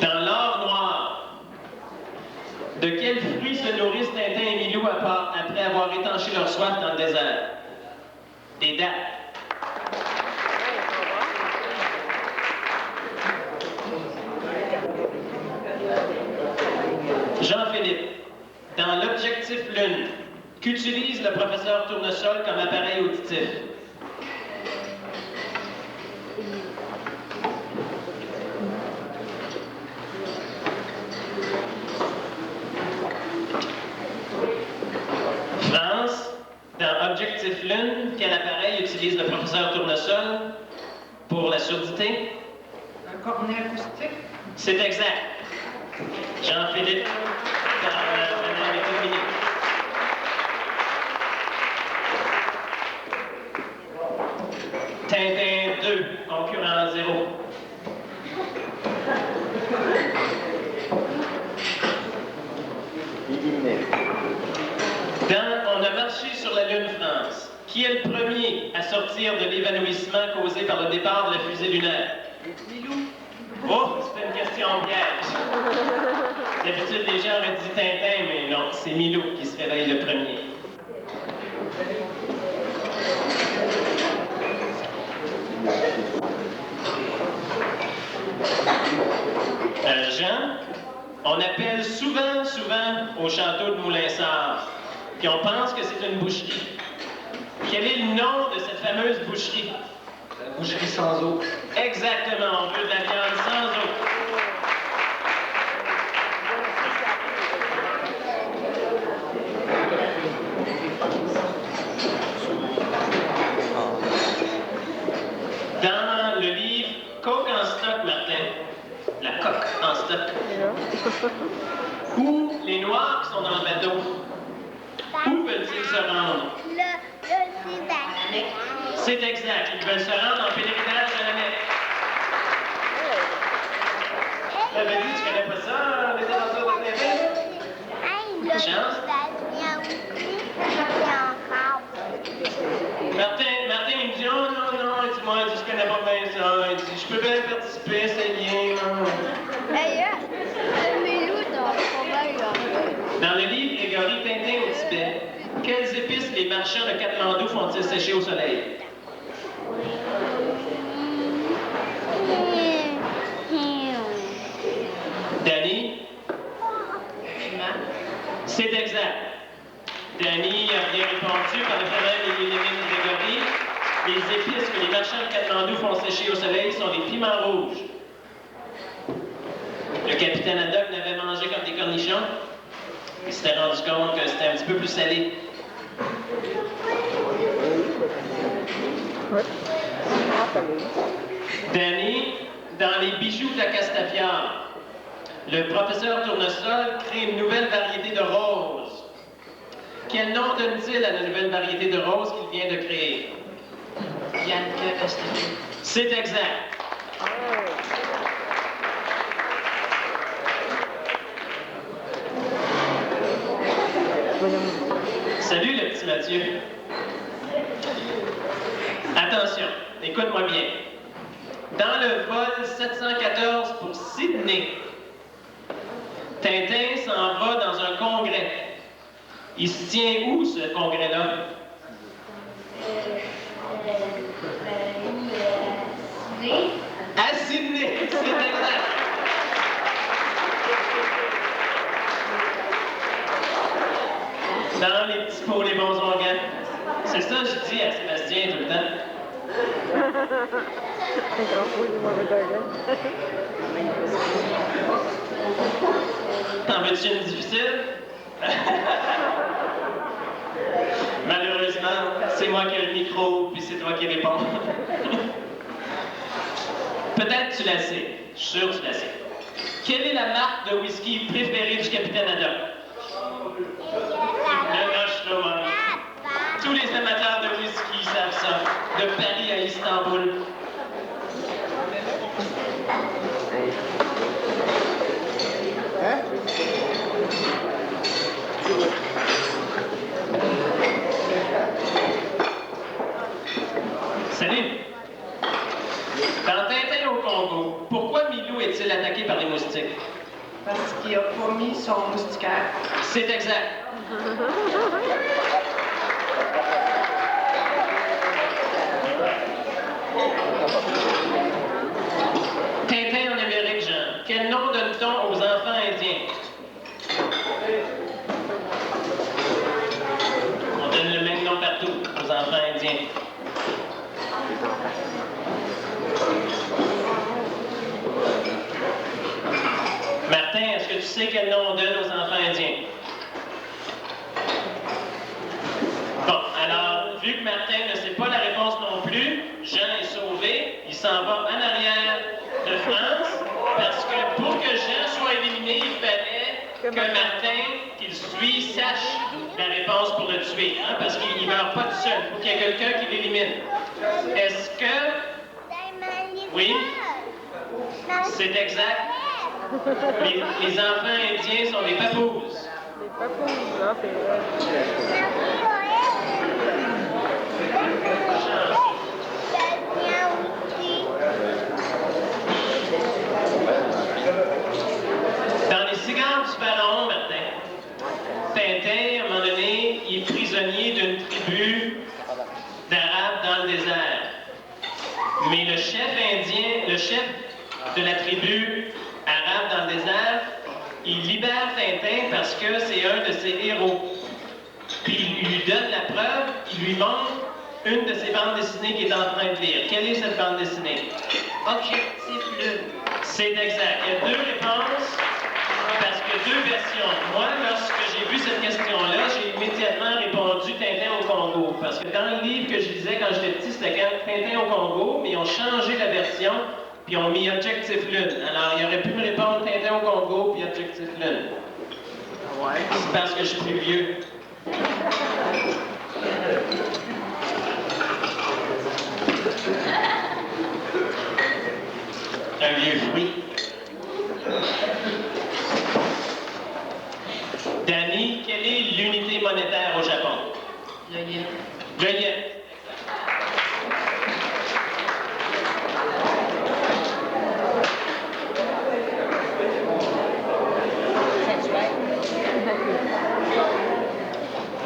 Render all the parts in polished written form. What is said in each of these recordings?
Dans l'or noir, de quel fruit se nourrissent Tintin et Milou après avoir étanché leur soif dans le désert? Des dattes. Jean-Philippe, dans l'objectif Lune, qu'utilise le professeur Tournesol comme appareil auditif? France, dans Objectif Lune, quel appareil utilise le professeur Tournesol pour la surdité? Un cornet acoustique. C'est exact. Jean-Philippe, dans l'étude minute. Tintin 2, concurrent 0. Dans On a marché sur la Lune, France, qui est le premier à sortir de l'évanouissement causé par le départ de la fusée lunaire? Milou. Oh, c'était une question piège. D'habitude, les gens auraient dit Tintin, mais non, c'est Milou qui se réveille le premier. Jean, on appelle souvent au château de Moulinsart, puis on pense que c'est une boucherie. Quel est le nom de cette fameuse boucherie? La boucherie sans eau. Exactement, on veut de la viande sans eau. Dans le livre Coke en stock, Martin, la coque en stock, où les Noirs qui sont dans le bateau, où veulent-ils se rendre? C'est exact, ils veulent se rendre en pèlerinage à la Mecque. T'avais dit, tu connais pas ça, les aventures de Tintin? Chance? Martin, il me dit, oh non, il dit, moi, je connais pas bien ça. Il dit, je peux bien participer, c'est bien. Dans le livre Grégory Tintin au Tibet, quelles épices les marchands de Katmandou font-ils sécher au soleil? Danny? C'est exact. Danny a bien répondu par le problème et l'élimine Grégory. Les épices que les marchands de Katmandou font sécher au soleil sont des piments rouges. Le capitaine Haddock n'avait mangé comme des cornichons. Il s'était rendu compte que c'était un petit peu plus salé. Danny, dans les bijoux de la Castafiore, le professeur Tournesol crée une nouvelle variété de roses. Quel nom donne-t-il à la nouvelle variété de roses qu'il vient de créer? Bianca Castafiore. C'est exact. Salut le petit Mathieu. Attention, écoute-moi bien. Dans le vol 714 pour Sydney, Tintin s'en va dans un congrès. Il se tient où, ce congrès-là? À Sydney, c'est exact. Dans les petits pots, les bons organes. C'est ça que je dis à Sébastien tout le temps. T'en veux-tu une difficile? Malheureusement, c'est moi qui ai le micro, puis c'est toi qui réponds. Peut-être tu la sais. Je suis sûr que tu la sais. Quelle est la marque de whisky préférée du capitaine Haddock? Le Rocheloa. Tous les amateurs de whisky savent ça. De Paris à Istanbul. Salut! Dans Tintin au est-il attaqué par les moustiques? Parce qu'il n'a pas mis son moustiquaire. C'est exact. Tintin en Amérique, Jean. Quel nom donne-t-on aux enfants indiens? On donne le même nom partout aux enfants indiens. Martin, est-ce que tu sais quel nom on donne aux enfants indiens? Bon, alors, vu que Martin ne sait pas la réponse non plus, Jean est sauvé, il s'en va en arrière de France, parce que pour que Jean soit éliminé, il fallait que Martin, qu'il suit, sache la réponse pour le tuer, hein, parce qu'il ne meurt pas tout seul, il faut qu'il y ait quelqu'un qui l'élimine. Est-ce que... Oui? C'est exact. Les enfants indiens sont des papouses. Les papouses, là, c'est vrai. Dans les cigares du pharaon, Martin, Tintin, à un moment donné, il est prisonnier d'une tribu d'Arabes dans le désert. Mais le chef indien, le chef de la tribu arabe dans le désert, il libère Tintin parce que c'est un de ses héros. Puis il lui donne la preuve, il lui montre une de ses bandes dessinées qu'il est en train de lire. Quelle est cette bande dessinée? Objectif Lune. C'est exact. Il y a deux réponses parce que deux versions. Moi, lorsque j'ai vu cette question-là, j'ai immédiatement répondu Tintin au Congo. Parce que dans le livre que je lisais quand j'étais petit, c'était Tintin au Congo, mais ils ont changé la version, puis ils ont mis Objectif Lune. Alors, il aurait pu me répondre Tintin au Congo, puis Objectif Lune. Ouais. C'est parce que je suis plus vieux. Un vieux fruit. Danny, quelle est l'unité monétaire au Japon? Le yen. Le yen.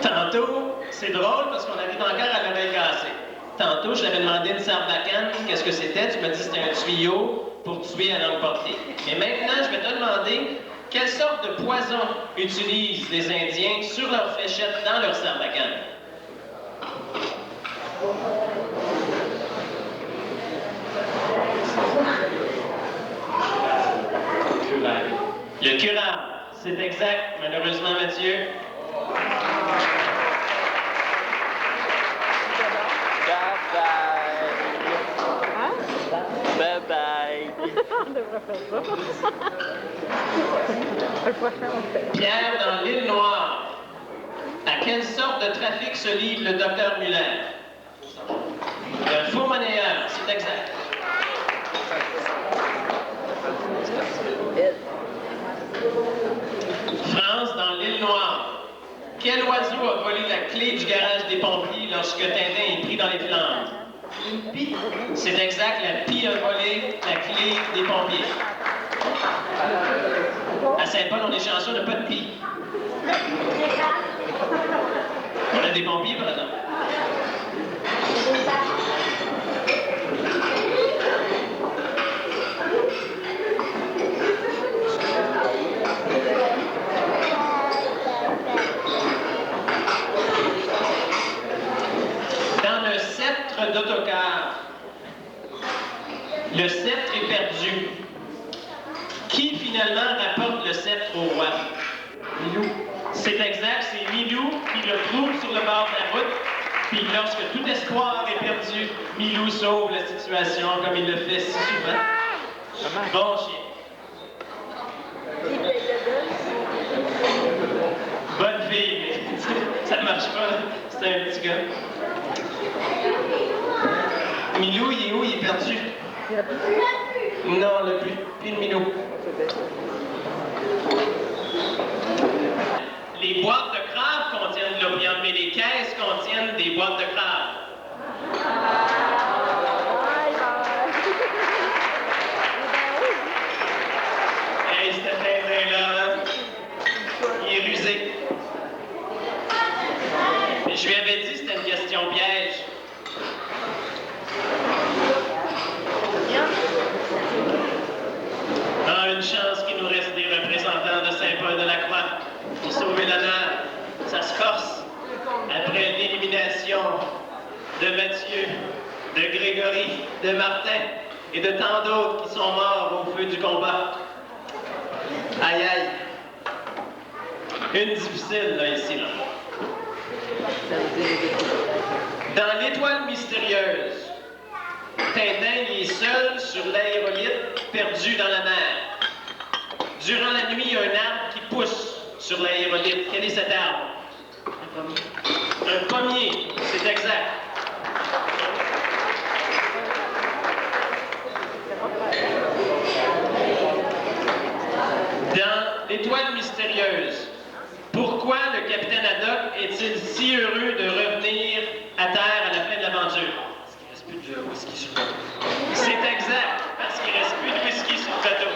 Tantôt, c'est drôle parce qu'on arrive encore à l'oreille cassée. Tantôt, je t'avais demandé une sarbacane, qu'est-ce que c'était? Tu m'as dit que c'était un tuyau pour tuer à langue portée. Mais maintenant, je vais te demander quelle sorte de poison utilisent les Indiens sur leurs fléchettes dans leur sarbacane? Le curare. C'est exact, malheureusement, Mathieu. Hein? Bye. On devrait faire ça. Le prochain, on fait. Pierre, dans l'île Noire, à quelle sorte de trafic se livre le docteur Muller? Un faux monnayeur, c'est exact. France, dans l'île Noire, quel oiseau a volé la clé du garage des pompiers lorsque Tintin est pris dans les Flandres? Une pie. C'est exact, la pie a volé la clé des pompiers. À Saint-Paul, on est chanceux, on n'a pas de pie. On a des pompiers, par exemple. Dans le sceptre d'Autocar, le sceptre est perdu. Qui finalement rapporte le sceptre au roi? Milou. C'est exact, c'est Milou qui le trouve sur le bord de la route. Puis lorsque tout espoir est perdu, Milou sauve la situation comme il le fait si souvent. Bon chien. Bonne fille, mais ça marche pas. C'est un petit gars. Milou, il est où? Il est perdu. Non, on l'a plus. Plus de Milou. Les boîtes de crabe contiennent de l'opium, mais les caisses contiennent des boîtes de crabe. Bye bye. de Mathieu, de Grégory, de Martin et de tant d'autres qui sont morts au feu du combat. Aïe aïe. Une difficile, là, ici, là. Dans l'étoile mystérieuse, Tintin est seul sur l'aérolite perdu dans la mer. Durant la nuit, il y a un arbre qui pousse sur l'aérolite. Quel est cet arbre? Un pommier, c'est exact. Dans l'étoile mystérieuse, pourquoi le capitaine Haddock est-il si heureux de revenir à terre à la fin de l'aventure? Parce qu'il reste plus de whisky sur le bateau. C'est exact, parce qu'il ne reste plus de whisky sur le bateau.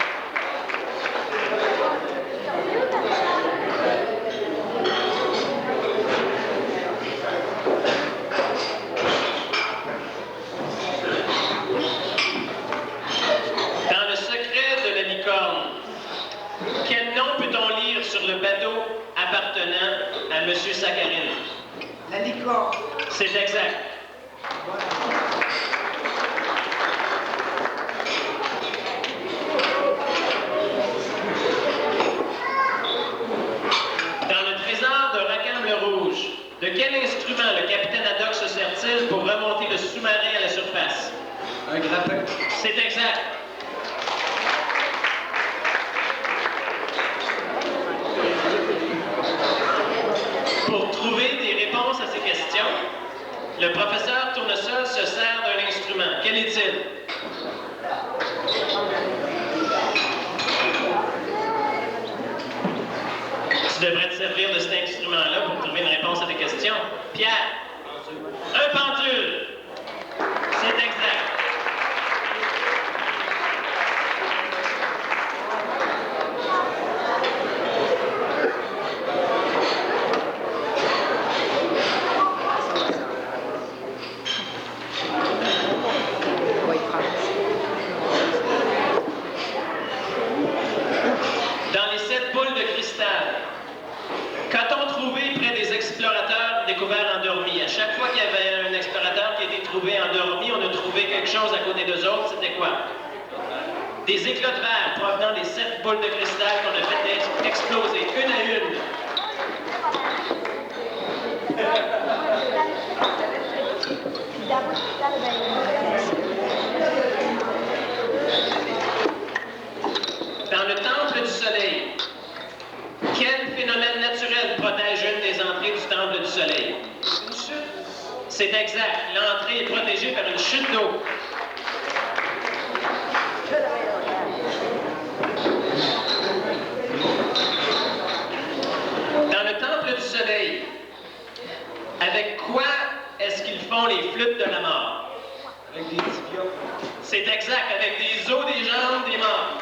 Dans le secret de la licorne, quel nom peut-on lire sur le bateau appartenant à M. Sakharine? La licorne. C'est exact. Dans le trésor de Rackham-le-Rouge, de quel instrument le capitaine Haddock se sert-il pour remonter le sous-marin à la surface? Un grappin. C'est exact. Pour trouver des réponses à ces questions, le professeur Tournesol se sert d'un instrument. Quel est-il? Tu devrais te servir de cet instrument-là pour trouver une réponse à tes questions. Pierre? Un pendule. C'est exact. Dans les 7 boules de cristal, qu'a-t-on trouvé près des explorateurs découverts endormis? À chaque fois qu'il y avait un explorateur qui a été trouvé endormi, on a trouvé quelque chose à côté d'eux autres. C'était quoi? Des éclats de verre provenant des 7 boules de cristal qu'on a fait exploser, une à une. Dans le temple du soleil, quel phénomène naturel protège une des entrées du temple du soleil? Une chute. C'est exact. L'entrée est protégée par une chute d'eau. Dans le temple du soleil, avec quoi est-ce qu'ils font les flûtes de la mort? Avec des tibias. C'est exact, avec des os des jambes des morts.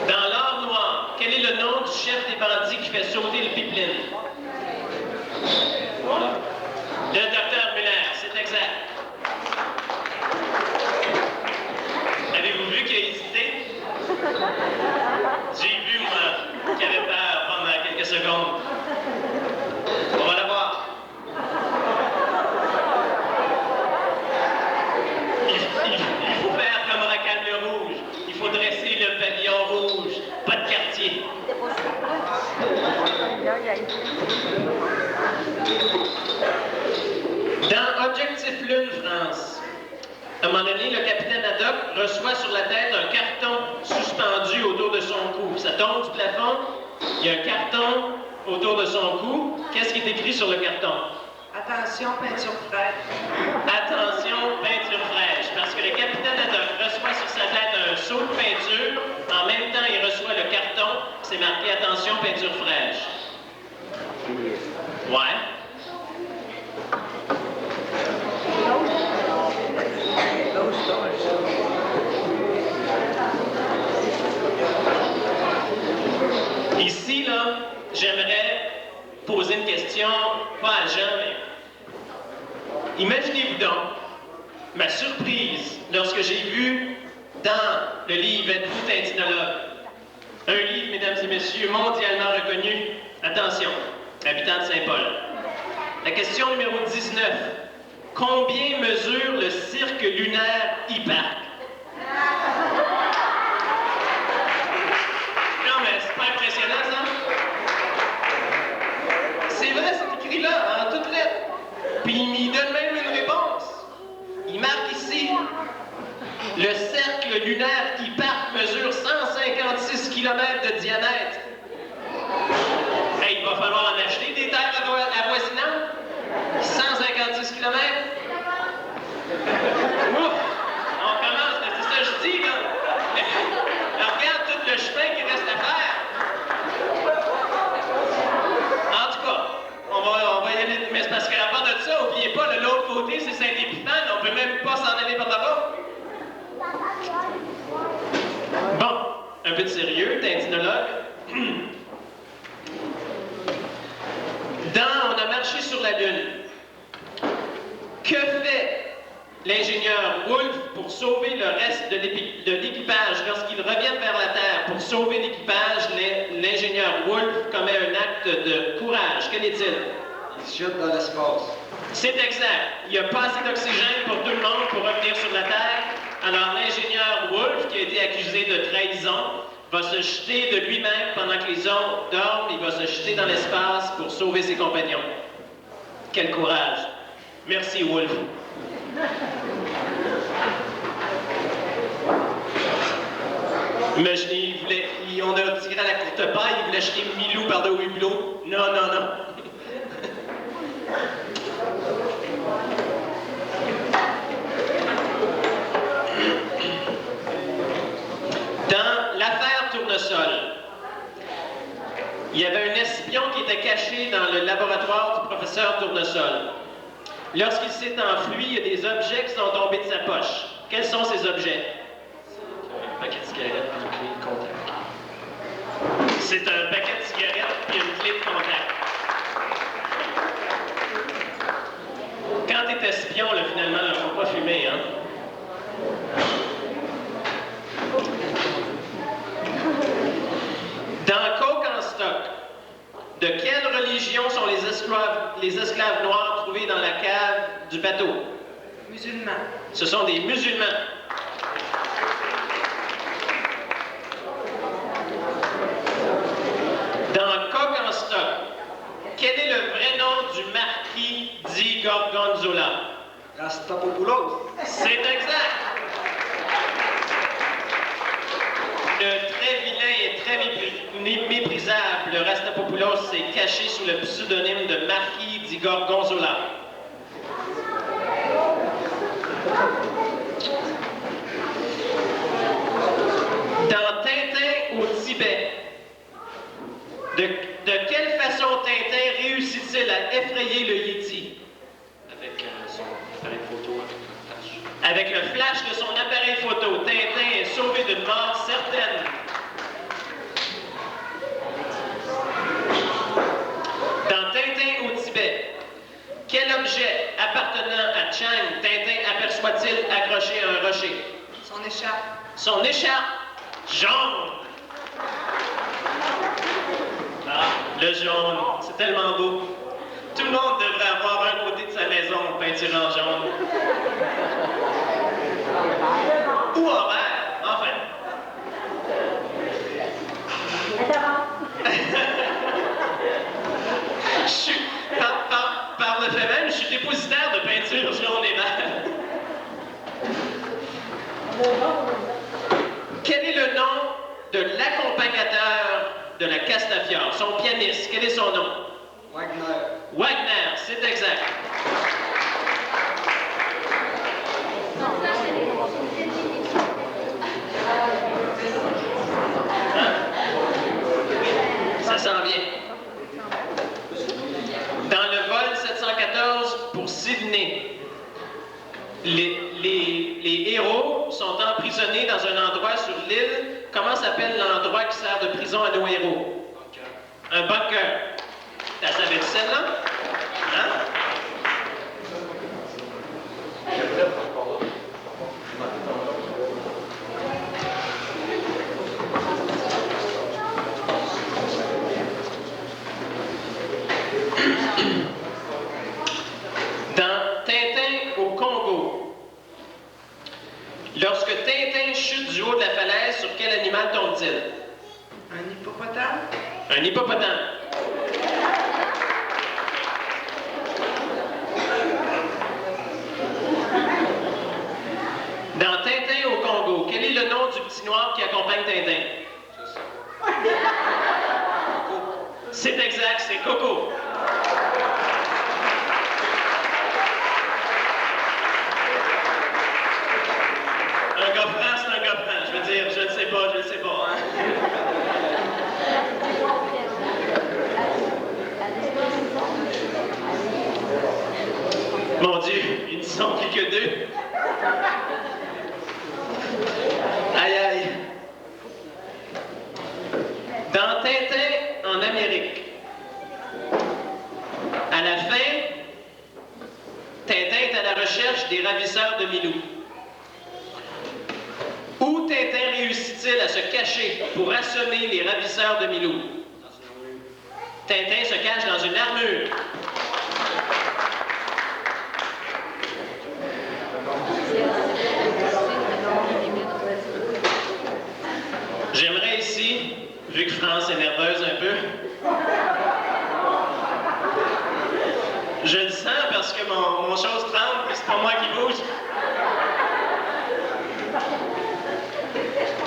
Dans l'or noir, quel est le nom du chef des bandits qui fait sauter le pipeline? Le docteur Muller, c'est exact. Avez-vous vu qu'il a hésité? J'ai vu, moi, qu'il avait peur pendant quelques secondes. On va la voir. Il faut faire comme Rackham-le-Rouge. Il faut dresser le pavillon rouge. Pas de quartier. Dans Objectif Lune, France, à un moment donné, le capitaine Haddock reçoit sur la tête un carton suspendu autour de son cou. Ça tombe du plafond, il y a un carton autour de son cou. Qu'est-ce qui est écrit sur le carton? Attention, peinture fraîche. Attention, peinture fraîche. Parce que le capitaine Haddock reçoit sur sa tête un seau de peinture. En même temps, il reçoit le carton. C'est marqué attention, peinture fraîche. Ouais. Ici, là, j'aimerais poser une question, pas à Jean, mais imaginez-vous donc ma surprise lorsque j'ai vu dans le livre Êtes-vous tintinologue Un livre, mesdames et messieurs, mondialement reconnu. Attention, habitant de Saint-Paul. La question numéro 19. Combien mesure le cirque lunaire e-parc? Non, mais c'est pas impressionnant, ça? C'est vrai, c'est écrit là, en toutes lettres. Puis il m'y donne même une réponse. Il marque ici. Le cercle lunaire e-parc mesure 156 km de diamètre. Hey, il va falloir en acheter des terres avoisinantes. 156 km. Ouf! On commence, c'est ça que je dis, là. Alors, regarde tout le chemin qu'il reste à faire. En tout cas, on va y aller. Mais c'est parce qu'à part de ça, n'oubliez pas, de l'autre côté, c'est Saint-Épiphane. On peut même pas s'en aller par là-bas. Bon, un peu de sérieux, tintinologue. On a marché sur la Lune. Que fait l'ingénieur Wolf pour sauver le reste de l'équipage? Lorsqu'ils reviennent vers la Terre pour sauver l'équipage, l'ingénieur Wolf commet un acte de courage. Quel est-il? Il se jette dans l'espace. C'est exact. Il n'y a pas assez d'oxygène pour tout le monde pour revenir sur la Terre. Alors l'ingénieur Wolf, qui a été accusé de trahison, va se jeter de lui-même pendant que les autres dorment. Il va se jeter dans l'espace pour sauver ses compagnons. Quel courage. Merci, Wolf. Imaginez, on a tiré à la courte paille, il voulait jeter Milou par le hublot. Non, non, non. Dans l'affaire Tournesol, il y avait un espion qui était caché dans le laboratoire du professeur Tournesol. Lorsqu'il s'est enfui, il y a des objets qui sont tombés de sa poche. Quels sont ces objets? Un paquet de cigarettes et une clé de contact. C'est un paquet de cigarettes et une clé de contact. Quand t'es espion, là, finalement, il ne faut pas fumer, hein? Dans Coke en stock, de quelle religion sont les esclaves noirs trouvés dans la cave du bateau? Musulmans. Ce sont des musulmans. Dans Coke en stock, quel est le vrai nom du marquis dit Gorgonzola? Rastapopoulos. C'est exact! Le très vilain et très méprisable Rastapopoulos s'est caché sous le pseudonyme de Marquis di Gorgonzola. Dans Tintin au Tibet, de quelle façon Tintin réussit-il à effrayer le Yéti? Avec son appareil photo flash. Avec le flash de son appareil photo, Tintin est sauvé d'une mort certaine. Dans Tintin au Tibet, quel objet appartenant à Chang Tintin aperçoit-il accroché à un rocher? Son écharpe. Son écharpe jaune. Ah, le jaune, c'est tellement beau. Tout le monde devrait avoir un côté de sa maison peinture en jaune. Ou en vert, enfin. Par le fait même, je suis dépositaire de peinture jaune et vert. Quel est le nom de l'accompagnateur de la Castafiore, son pianiste? Quel est son nom? Wagner. Wagner, c'est exact. Hein? Ça s'en vient. Dans le vol 714 pour Sydney, les héros sont emprisonnés dans un endroit sur l'île. Comment s'appelle l'endroit qui sert de prison à nos héros? Un bunker. T'as savais celle-là? Hein? Mon Dieu, ils ne sont plus que deux. Aïe aïe. Dans Tintin en Amérique, à la fin, Tintin est à la recherche des ravisseurs de Milou. Où Tintin réussit-il à se cacher pour assommer les ravisseurs de Milou? Tintin se cache dans une armure. J'aimerais ici, vu que France est nerveuse un peu, je le sens parce que mon chose tremble et c'est pas moi qui bouge.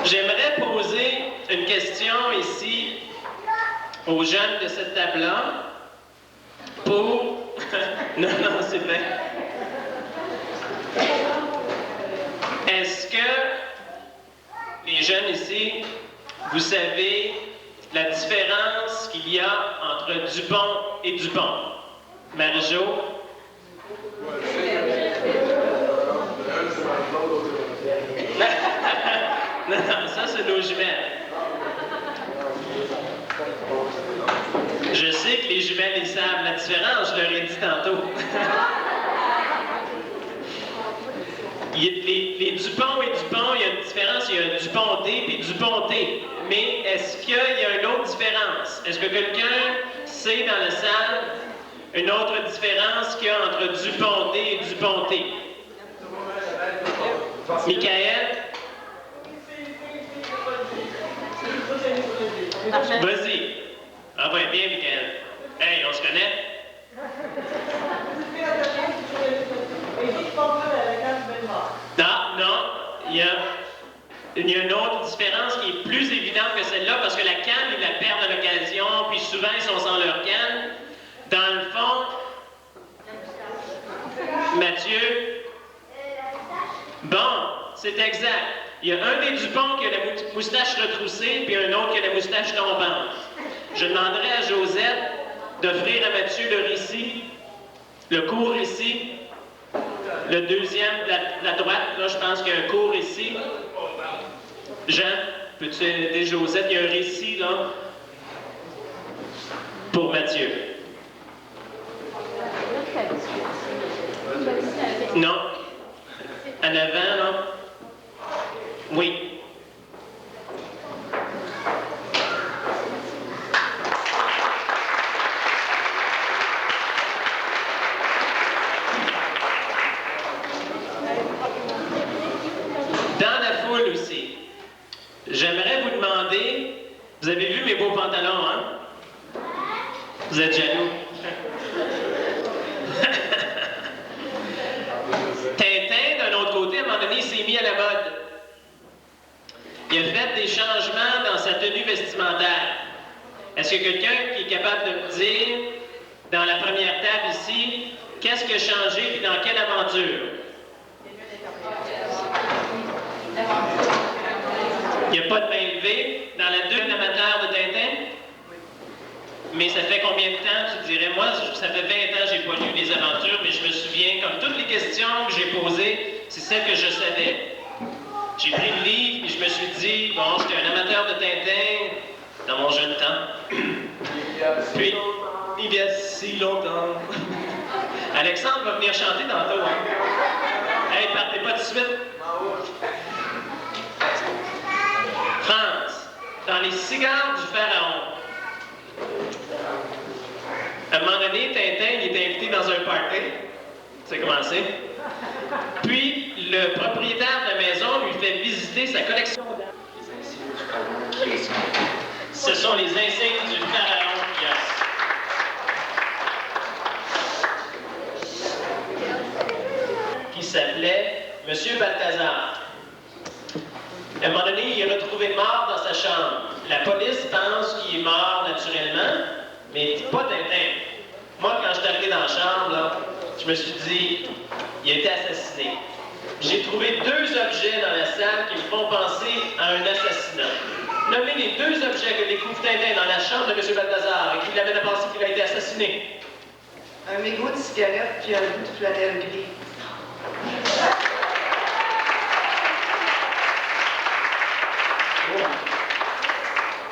J'aimerais poser une question ici aux jeunes de cette table-là pour... non, c'est vrai. Est-ce que les jeunes ici, vous savez la différence qu'il y a entre Dupont et Dupont? Marie-Jo? Non, ça c'est nos jumelles. Je sais que les jumelles, ils savent la différence, je leur ai dit tantôt. Les Dupont et Dupont, il y a une différence, il y a un Duponté et Duponté. Mais est-ce qu'il y a une autre différence? Est-ce que quelqu'un sait dans la salle une autre différence qu'il y a entre Duponté et Duponté? Michael? Vas-y. Ah ben bien, Michael. Hey, on se connaît? Non, il y a une autre différence qui est plus évidente que celle-là, parce que la canne, ils la perdent à l'occasion, puis souvent ils sont sans leur canne. Dans le fond, Mathieu, bon, c'est exact. Il y a un des Dupont qui a la moustache retroussée, puis un autre qui a la moustache tombante. Je demanderai à Josette d'offrir à Mathieu le récit, le court récit. Le deuxième, la droite, là, je pense qu'il y a un court récit. Jean, peux-tu aider Josette? Il y a un récit, là, pour Mathieu. Non. En avant, là? Oui. Dans la foule aussi, j'aimerais vous demander, vous avez vu mes beaux pantalons, hein? Vous êtes jaloux? Tintin, d'un autre côté, à un moment donné, il s'est mis à la mode. Il a fait des changements dans sa tenue vestimentaire. Est-ce qu'il y a quelqu'un qui est capable de me dire, dans la première table ici, qu'est-ce qui a changé et dans quelle aventure? Il n'y a pas de main levée dans la deuxième amateur de Tintin? Mais ça fait combien de temps, tu dirais? Moi, ça fait 20 ans que je n'ai pas lu les aventures, mais je me souviens, comme toutes les questions que j'ai posées, c'est celles que je savais. J'ai pris le livre et je me suis dit, bon, j'étais un amateur de Tintin dans mon jeune temps. Puis, il y a si longtemps. Alexandre va venir chanter tantôt, hein? Hey, partez pas tout de suite. France, dans les cigares du pharaon. À un moment donné, Tintin, il est invité dans un party. C'est commencé. Puis, le propriétaire de la maison lui fait visiter sa collection d'armes. Ce sont les insignes du pharaon, yes. Qui s'appelait Monsieur Balthazar. À un moment donné, il est retrouvé mort dans sa chambre. La police pense qu'il est mort naturellement, mais pas Tintin. Moi, quand je suis arrivé dans la chambre, là, je me suis dit, il a été assassiné. J'ai trouvé 2 objets dans la salle qui me font penser à un assassinat. Nommez les 2 objets que découvre Tintin dans la chambre de M. Balthazar et qui l'amènent à penser qu'il a été assassiné. Un mégot de cigarette puis un bout de flanelle gris.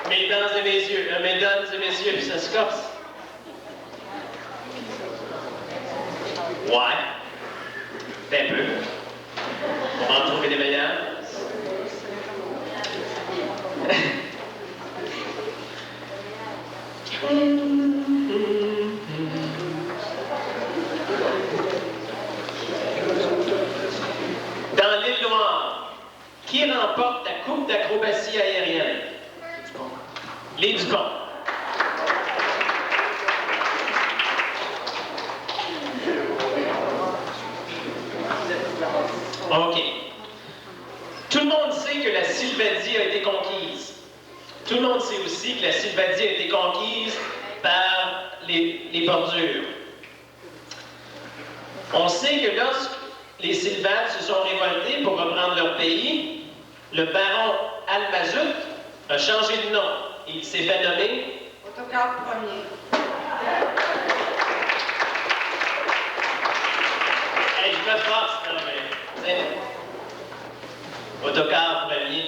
Mesdames et messieurs, puis ça se corse. Ouais. Un peu. On va en trouver des meilleurs. Dans l'île Noire, qui remporte la coupe d'acrobatie aérienne? Les Dupont. OK. Tout le monde sait que la Sylvadie a été conquise. Tout le monde sait aussi que la Sylvadie a été conquise par les bordures. On sait que lorsque les Sylvates se sont révoltés pour reprendre leur pays, le baron Almazout a changé de nom. Il s'est fait nommer Autocar premier. Hey, je me force, non, mais... Autocar premier.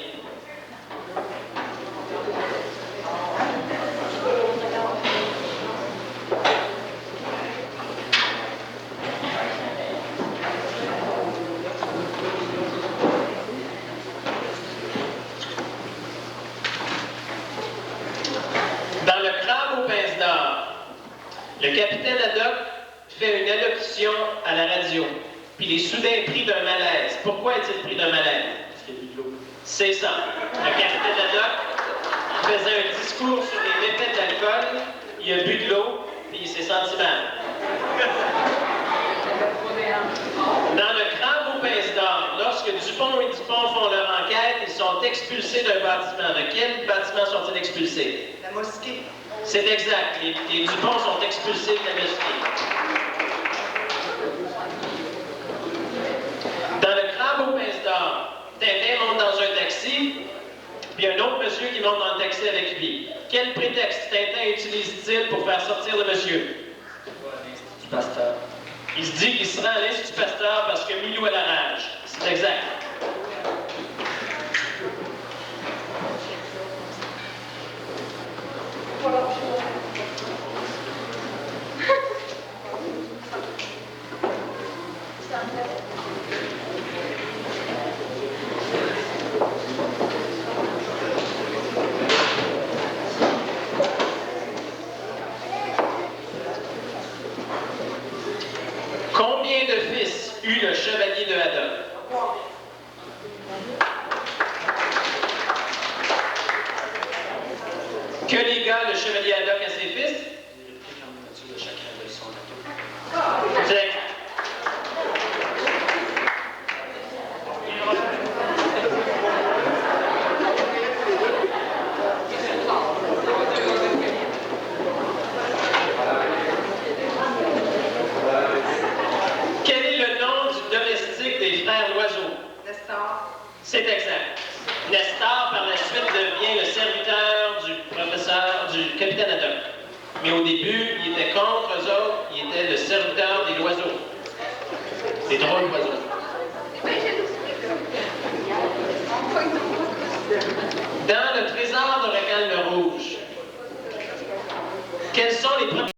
Dans le crabe aux pinces d'or, le capitaine Haddock fait une allocution à la radio, puis il est soudain pris d'un malaise. Pourquoi est-il pris d'un malaise? Parce qu'il y a eu de l'eau. C'est ça. Le capitaine Haddock faisait un discours sur les méfaits de l'alcool, il a bu de l'eau, puis il s'est senti mal. Dans le crabe aux pinces d'or, lorsque Dupont et Dupont font leur enquête, ils sont expulsés d'un bâtiment. De quel bâtiment sont-ils expulsés? La mosquée. C'est exact. Les Dupont sont expulsés de la mosquée. Dans le crabe aux pinces d'or, Tintin monte dans un taxi, puis il y a un autre monsieur qui monte dans le taxi avec lui. Quel prétexte Tintin utilise-t-il pour faire sortir le monsieur? Du pasteur. Il se dit qu'il se rend à l'Institut Pasteur parce que Milou a la rage. C'est exact. Combien de fils eut le chevalier de Haddock? Que les gars, le chevalier Haddock à ses fils? Il a pris la candidature de chacun de son bateau. C'est exact. Quel est le nom du domestique des frères Loiseau? Nestor. C'est exact. Nestor, par la suite, devient le serviteur du professeur, du capitaine Haddock. Mais au début, il était contre eux autres, il était le serviteur des Loiseaux. Des drôles d'oiseaux. Dans le trésor de Récal le Rouge, quels sont les premiers